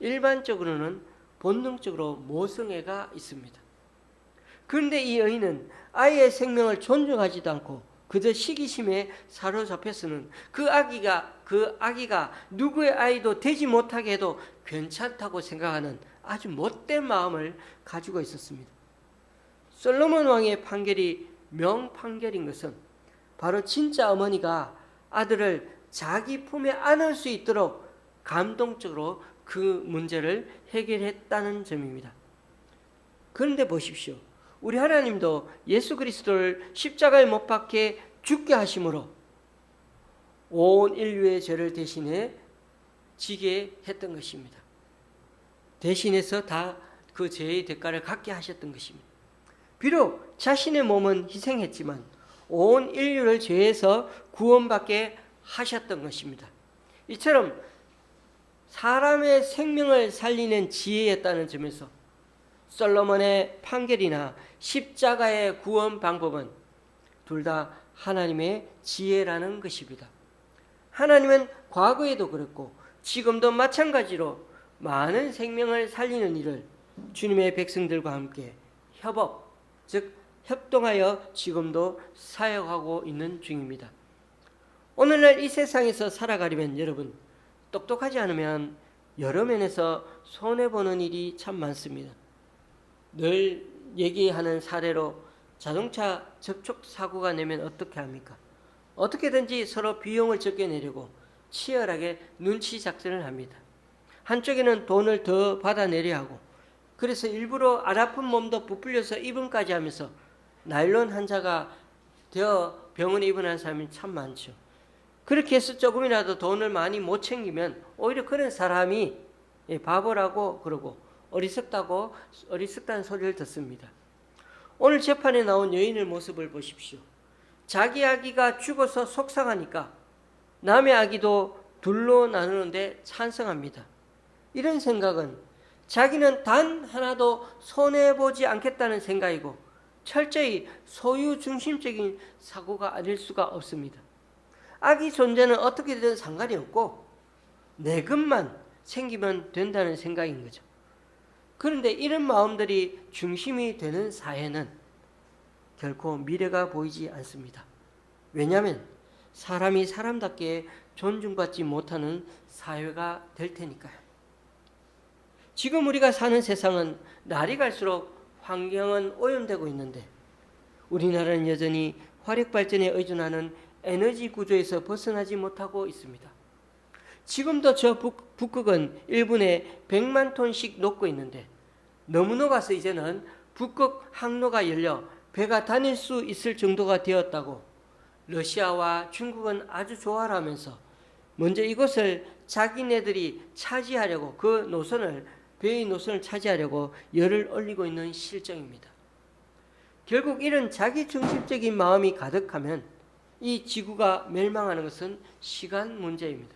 일반적으로는 본능적으로 모성애가 있습니다. 그런데 이 여인은 아이의 생명을 존중하지도 않고 그저 시기심에 사로잡혀서는 그 아기가 누구의 아이도 되지 못하게 해도 괜찮다고 생각하는 아주 못된 마음을 가지고 있었습니다. 솔로몬 왕의 판결이 명판결인 것은 바로 진짜 어머니가 아들을 자기 품에 안을 수 있도록 감동적으로 그 문제를 해결했다는 점입니다. 그런데 보십시오. 우리 하나님도 예수 그리스도를 십자가에 못 박혀 죽게 하심으로 온 인류의 죄를 대신해 지게 했던 것입니다. 대신해서 다 그 죄의 대가를 갖게 하셨던 것입니다. 비록 자신의 몸은 희생했지만 온 인류를 죄에서 구원받게 하셨던 것입니다. 이처럼 사람의 생명을 살리는 지혜였다는 점에서 솔로몬의 판결이나 십자가의 구원 방법은 둘 다 하나님의 지혜라는 것입니다. 하나님은 과거에도 그랬고 지금도 마찬가지로 많은 생명을 살리는 일을 주님의 백성들과 함께 협업, 즉 협동하여 지금도 사역하고 있는 중입니다. 오늘날 이 세상에서 살아가려면 여러분 똑똑하지 않으면 여러 면에서 손해보는 일이 참 많습니다. 늘 얘기하는 사례로 자동차 접촉 사고가 나면 어떻게 합니까? 어떻게든지 서로 비용을 적게 내려고 치열하게 눈치 작전을 합니다. 한쪽에는 돈을 더 받아내려 하고 그래서 일부러 안 아픈 몸도 부풀려서 입원까지 하면서 나일론 환자가 되어 병원에 입원한 사람이 참 많죠. 그렇게 해서 조금이라도 돈을 많이 못 챙기면 오히려 그런 사람이 바보라고 그러고 어리석다는 소리를 듣습니다. 오늘 재판에 나온 여인의 모습을 보십시오. 자기 아기가 죽어서 속상하니까 남의 아기도 둘로 나누는데 찬성합니다. 이런 생각은 자기는 단 하나도 손해보지 않겠다는 생각이고 철저히 소유 중심적인 사고가 아닐 수가 없습니다. 아기 존재는 어떻게든 상관이 없고 내 것만 챙기면 된다는 생각인 거죠. 그런데 이런 마음들이 중심이 되는 사회는 결코 미래가 보이지 않습니다. 왜냐하면 사람이 사람답게 존중받지 못하는 사회가 될 테니까요. 지금 우리가 사는 세상은 날이 갈수록 환경은 오염되고 있는데 우리나라는 여전히 화력 발전에 의존하는 에너지 구조에서 벗어나지 못하고 있습니다. 지금도 저 북극은 1분에 100만 톤씩 녹고 있는데 너무 녹아서 이제는 북극 항로가 열려 배가 다닐 수 있을 정도가 되었다고 러시아와 중국은 아주 좋아를 하면서 먼저 이것을 자기네들이 차지하려고 배의 노선을 차지하려고 열을 올리고 있는 실정입니다. 결국 이런 자기 중심적인 마음이 가득하면 이 지구가 멸망하는 것은 시간 문제입니다.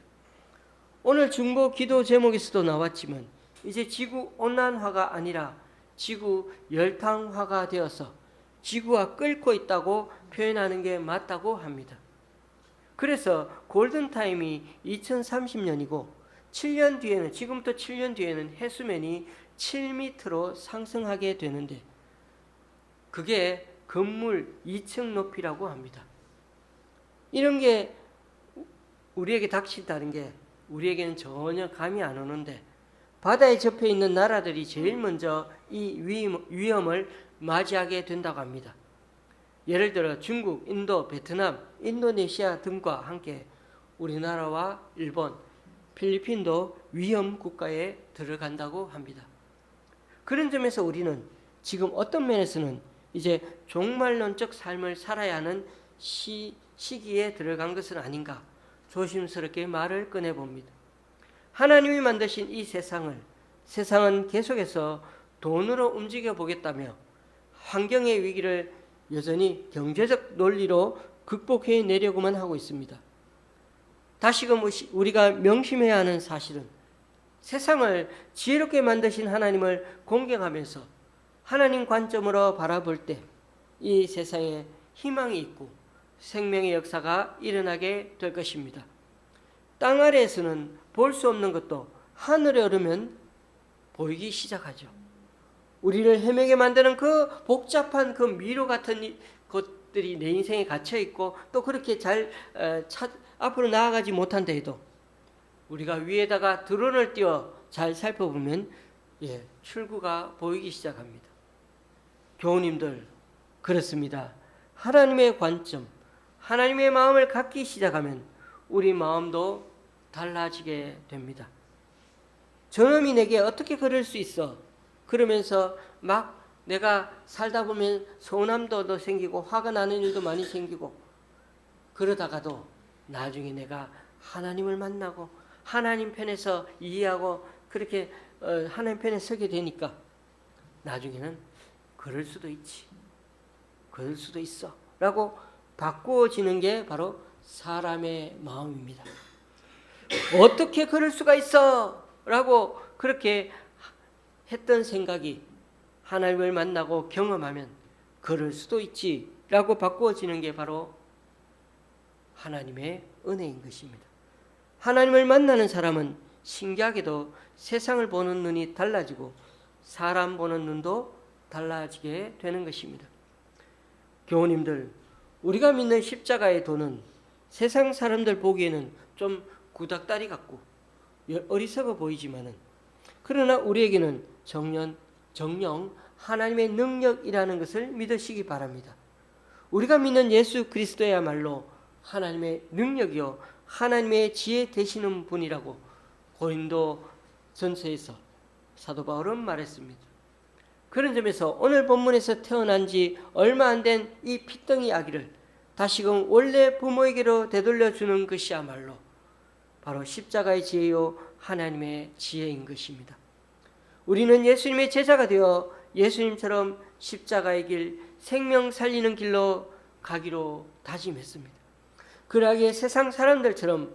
오늘 중보 기도 제목에서도 나왔지만 이제 지구 온난화가 아니라 지구 열탕화가 되어서 지구가 끓고 있다고 표현하는 게 맞다고 합니다. 그래서 골든타임이 2030년이고 7년 뒤에는, 지금부터 7년 뒤에는 해수면이 7m로 상승하게 되는데 그게 건물 2층 높이라고 합니다. 이런 게 우리에게 닥친다는 게 우리에게는 전혀 감이 안 오는데 바다에 접해 있는 나라들이 제일 먼저 이 위험을 맞이하게 된다고 합니다. 예를 들어 중국, 인도, 베트남, 인도네시아 등과 함께 우리나라와 일본, 필리핀도 위험 국가에 들어간다고 합니다. 그런 점에서 우리는 지금 어떤 면에서는 이제 종말론적 삶을 살아야 하는 시기에 들어간 것은 아닌가 조심스럽게 말을 꺼내봅니다. 하나님이 만드신 이 세상은 계속해서 돈으로 움직여 보겠다며 환경의 위기를 여전히 경제적 논리로 극복해 내려고만 하고 있습니다. 다시금 우리가 명심해야 하는 사실은 세상을 지혜롭게 만드신 하나님을 공경하면서 하나님 관점으로 바라볼 때 이 세상에 희망이 있고 생명의 역사가 일어나게 될 것입니다. 땅 아래에서는 볼 수 없는 것도 하늘에 오르면 보이기 시작하죠. 우리를 헤매게 만드는 그 복잡한 그 미로 같은 것들이 내 인생에 갇혀 있고 또 그렇게 잘 앞으로 나아가지 못한다 해도 우리가 위에다가 드론을 띄워 잘 살펴보면 출구가 보이기 시작합니다. 교우님들, 그렇습니다. 하나님의 관점, 하나님의 마음을 갖기 시작하면 우리 마음도 달라지게 됩니다. 저놈이 내게 어떻게 그럴 수 있어? 그러면서 막 내가 살다 보면 서운함도 생기고 화가 나는 일도 많이 생기고 그러다가도 나중에 내가 하나님을 만나고 하나님 편에서 이해하고 그렇게 하나님 편에 서게 되니까 나중에는 그럴 수도 있지, 그럴 수도 있어 라고 바꾸어지는 게 바로 사람의 마음입니다. 어떻게 그럴 수가 있어 라고 그렇게 했던 생각이 하나님을 만나고 경험하면 그럴 수도 있지 라고 바꾸어지는 게 바로 하나님의 은혜인 것입니다. 하나님을 만나는 사람은 신기하게도 세상을 보는 눈이 달라지고 사람 보는 눈도 달라지게 되는 것입니다. 교우님들, 우리가 믿는 십자가의 도는 세상 사람들 보기에는 좀 구닥다리 같고 어리석어 보이지만은 그러나 우리에게는 정령 하나님의 능력이라는 것을 믿으시기 바랍니다. 우리가 믿는 예수 그리스도야말로 하나님의 능력이요 하나님의 지혜 되시는 분이라고 고린도 전서에서 사도 바울은 말했습니다. 그런 점에서 오늘 본문에서 태어난 지 얼마 안 된 이 핏덩이 아기를 다시금 원래 부모에게로 되돌려주는 것이야말로 바로 십자가의 지혜요 하나님의 지혜인 것입니다. 우리는 예수님의 제자가 되어 예수님처럼 십자가의 길, 생명 살리는 길로 가기로 다짐했습니다. 그러하기에 세상 사람들처럼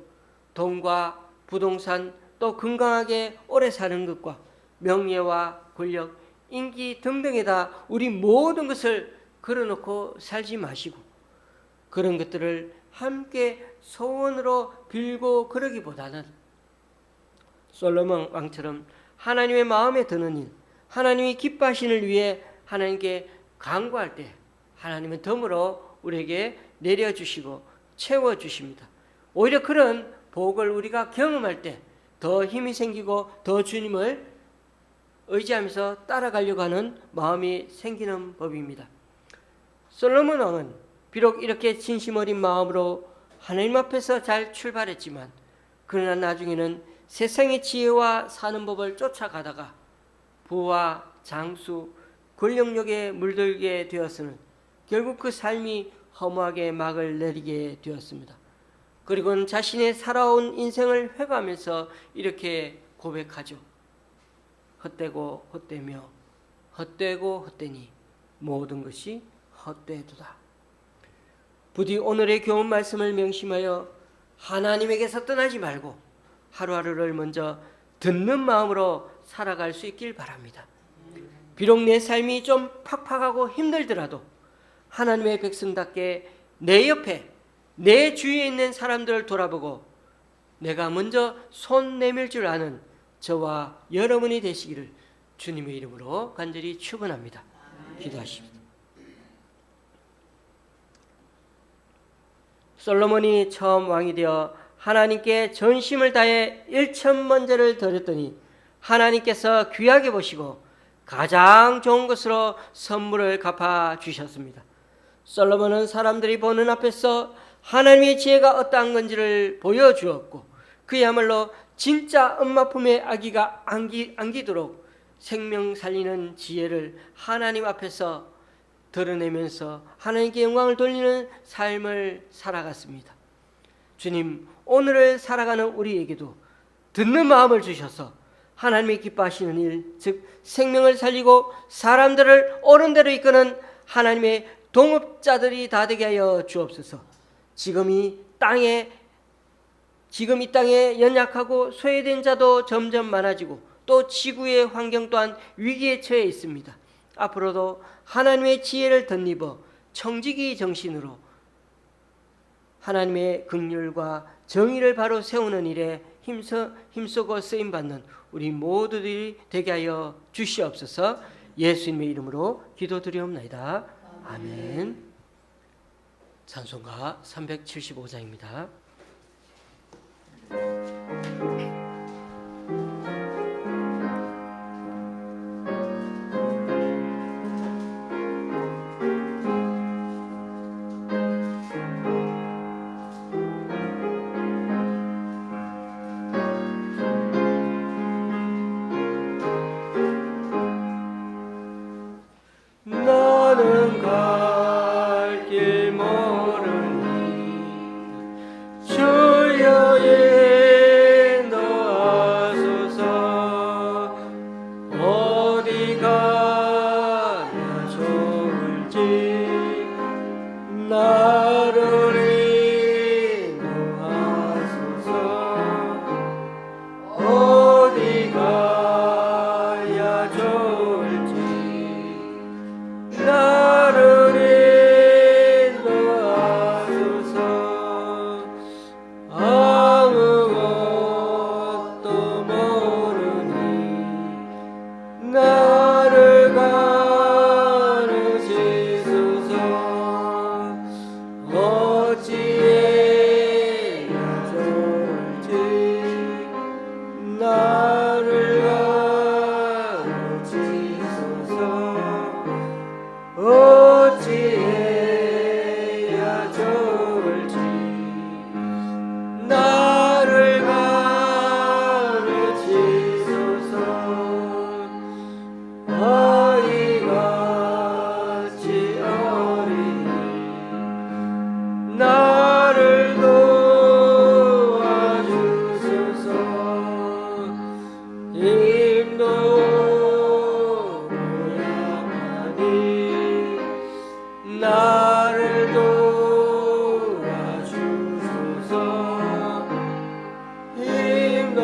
돈과 부동산 또 건강하게 오래 사는 것과 명예와 권력, 인기 등등에다 우리 모든 것을 걸어놓고 살지 마시고 그런 것들을 함께 소원으로 빌고 그러기보다는 솔로몬 왕처럼 하나님의 마음에 드는 일, 하나님이 기뻐하시는 일 위해 하나님께 간구할 때 하나님은 덤으로 우리에게 내려주시고 채워주십니다. 오히려 그런 복을 우리가 경험할 때 더 힘이 생기고 더 주님을 의지하면서 따라가려고 하는 마음이 생기는 법입니다. 솔로몬 왕은 비록 이렇게 진심 어린 마음으로 하나님 앞에서 잘 출발했지만 그러나 나중에는 세상의 지혜와 사는 법을 쫓아가다가 부와 장수, 권력욕에 물들게 되어서는 결국 그 삶이 허무하게 막을 내리게 되었습니다. 그리고는 자신의 살아온 인생을 회고하면서 이렇게 고백하죠. 헛되고 헛되며 헛되고 헛되니 모든 것이 헛되도다. 부디 오늘의 교훈 말씀을 명심하여 하나님에게서 떠나지 말고 하루하루를 먼저 듣는 마음으로 살아갈 수 있길 바랍니다. 비록 내 삶이 좀 팍팍하고 힘들더라도 하나님의 백성답게 내 옆에 내 주위에 있는 사람들을 돌아보고 내가 먼저 손 내밀 줄 아는 저와 여러분이 되시기를 주님의 이름으로 간절히 축원합니다. 기도하십니다. 솔로몬이 처음 왕이 되어 하나님께 전심을 다해 1천먼저를 드렸더니 하나님께서 귀하게 보시고 가장 좋은 것으로 선물을 갚아 주셨습니다. 솔로몬은 사람들이 보는 앞에서 하나님의 지혜가 어떠한 건지를 보여주었고 그야말로 진짜 엄마 품의 아기가 안기도록 생명 살리는 지혜를 하나님 앞에서 드러내면서 하나님께 영광을 돌리는 삶을 살아갔습니다. 주님, 오늘을 살아가는 우리에게도 듣는 마음을 주셔서 하나님이 기뻐하시는 일, 즉 생명을 살리고 사람들을 옳은 대로 이끄는 하나님의 동업자들이 다 되게 하여 주옵소서. 지금 이 땅에 연약하고 소외된 자도 점점 많아지고 또 지구의 환경 또한 위기에 처해 있습니다. 앞으로도 하나님의 지혜를 덧입어 청지기 정신으로 하나님의 긍휼과 정의를 바로 세우는 일에 힘쓰고 쓰임받는 우리 모두들이 되게 하여 주시옵소서. 예수님의 이름으로 기도드리옵나이다. 아멘. 찬송가 375장입니다. 나는 갈 길 모르니 주여 인도하소서. 어디 가야 좋을지 나를 인도하소서. 어디 가야 좋을지 나를 인도하소서. 아무것도 모르니 나를 가르치소서. 어찌해야 좋을지 나를 가르치소서. 어찌해야 좋을지 나를 가르치소서. 아이같이 어리니 나를 도와주소서. 힘도 고약하니 나를 도와주소서. 힘도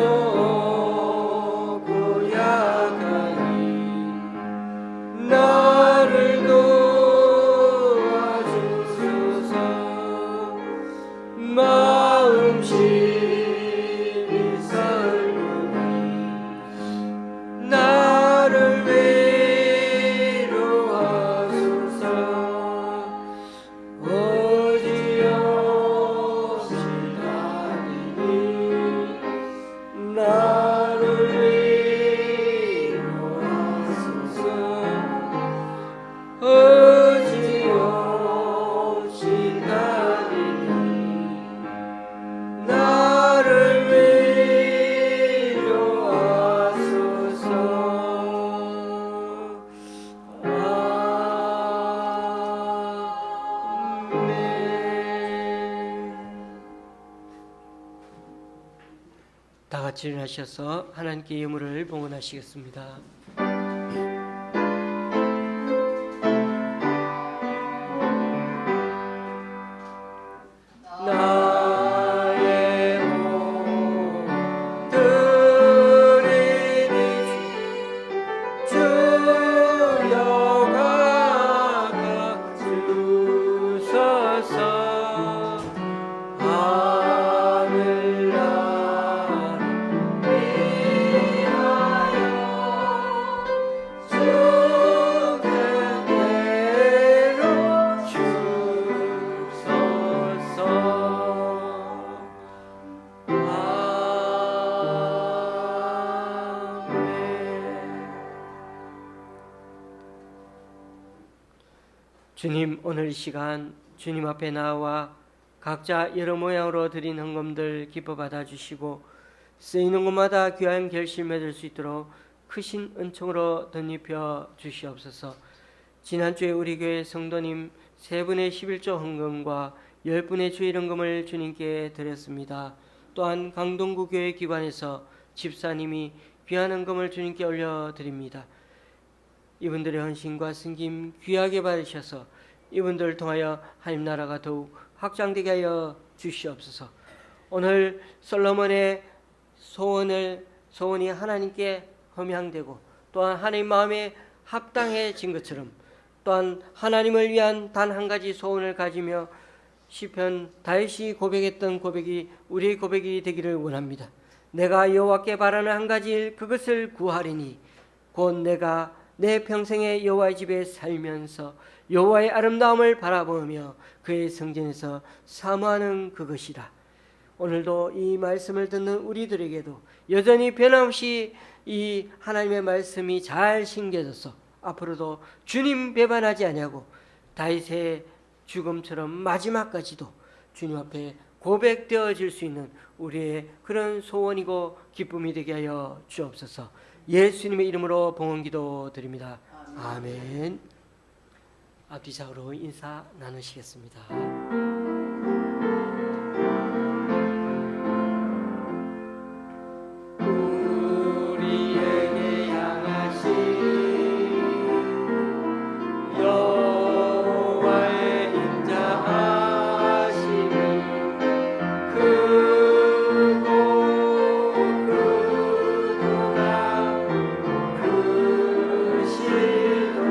고약하니 나를 도와주소서. 마음심이 설무니 나를 위로하소서. 같이 일어나셔서 하나님께 예물을 봉헌하시겠습니다. 주님, 오늘 이 시간 주님 앞에 나와 각자 여러 모양으로 드린 헌금들 기뻐 받아주시고 쓰이는 곳마다 귀한 결실 맺을 수 있도록 크신 은총으로 덧입혀 주시옵소서. 지난주에 우리 교회 성도님 3분의 11조 헌금과 10분의 주일 헌금을 주님께 드렸습니다. 또한 강동구 교회 기관에서 집사님이 귀한 헌금을 주님께 올려드립니다. 이분들의 헌신과 승김 귀하게 받으셔서 이분들을 통하여 하나님 나라가 더욱 확장되게 하여 주시옵소서. 오늘 솔로몬의 소원이 하나님께 험향되고 또한 하나님 마음에 합당해진 것처럼 또한 하나님을 위한 단 한 가지 소원을 가지며 시편 다윗이 고백했던 고백이 우리의 고백이 되기를 원합니다. 내가 여호와께 바라는 한 가지 일 그것을 구하리니 곧 내가 내 평생에 여호와의 집에 살면서 여호와의 아름다움을 바라보며 그의 성전에서 사모하는 그것이라. 오늘도 이 말씀을 듣는 우리들에게도 여전히 변함없이 이 하나님의 말씀이 잘 심겨져서 앞으로도 주님 배반하지 아니하고 다윗의 죽음처럼 마지막까지도 주님 앞에 고백되어질 수 있는 우리의 그런 소원이고 기쁨이 되게 하여 주옵소서. 예수님의 이름으로 봉헌기도 드립니다. 아멘. 앞뒤 좌우로 인사 나누시겠습니다. 우리에게 향하신 여호와의 인자하심이 크고 크도다 크시도다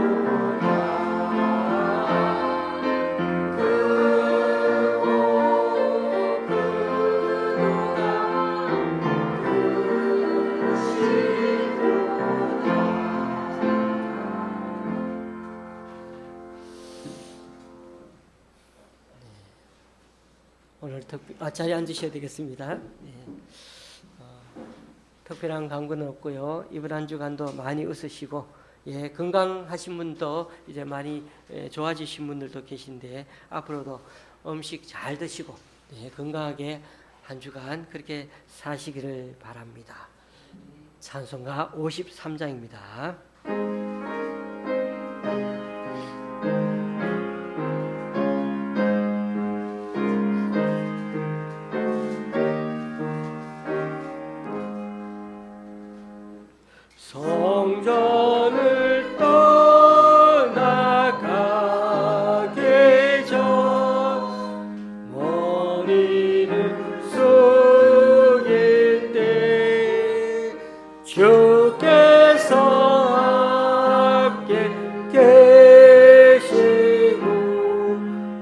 오늘 자리에 앉으셔야 되겠습니다. 네. 특별한 강구는 없고요. 이번 한 주간도 많이 웃으시고 건강하신 분도 이제 많이 좋아지신 분들도 계신데 앞으로도 음식 잘 드시고 건강하게 한 주간 그렇게 사시기를 바랍니다. 찬송가 53장입니다. 성전을 떠나가기 전 머리를 숙일 때 주께서 함께 계시고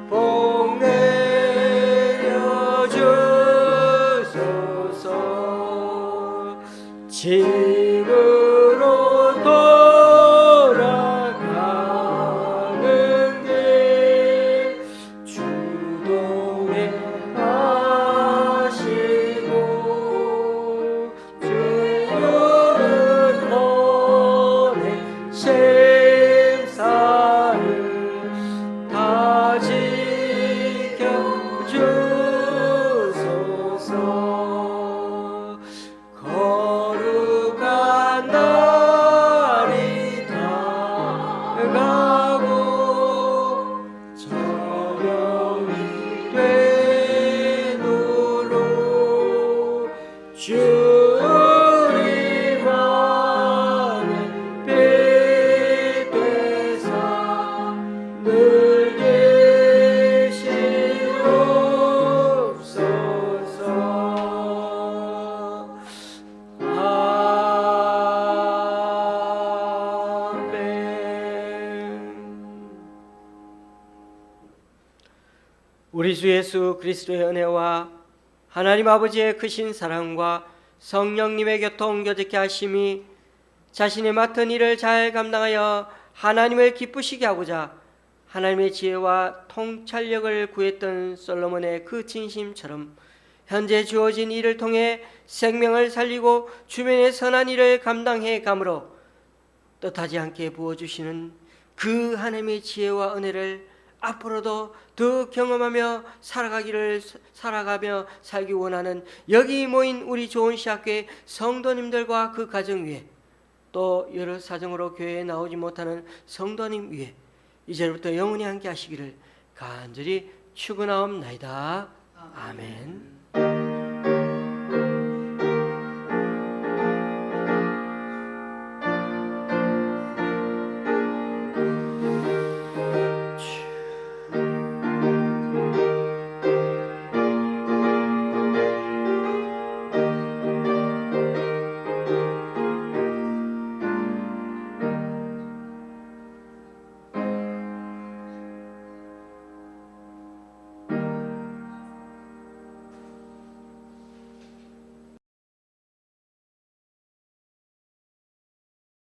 복 내려 주소서. 집으로 돌아가는 길 주동에 하시고 주는 오래 심사를 다 지켜주소서. 거룩한 날이 다가고 저녁이 되도록 주 우리 주 예수 그리스도의 은혜와 하나님 아버지의 크신 사랑과 성령님의 교통 교제케 하심이 자신의 맡은 일을 잘 감당하여 하나님을 기쁘시게 하고자 하나님의 지혜와 통찰력을 구했던 솔로몬의 그 진심처럼 현재 주어진 일을 통해 생명을 살리고 주변의 선한 일을 감당해 감으로 뜻하지 않게 부어주시는 그 하나님의 지혜와 은혜를 앞으로도 더 경험하며 살아가며 살기 원하는 여기 모인 우리 좋은 시학교의 성도님들과 그 가정 위에, 또 여러 사정으로 교회에 나오지 못하는 성도님 위에 이제부터 영원히 함께 하시기를 간절히 축원하옵나이다. 아멘.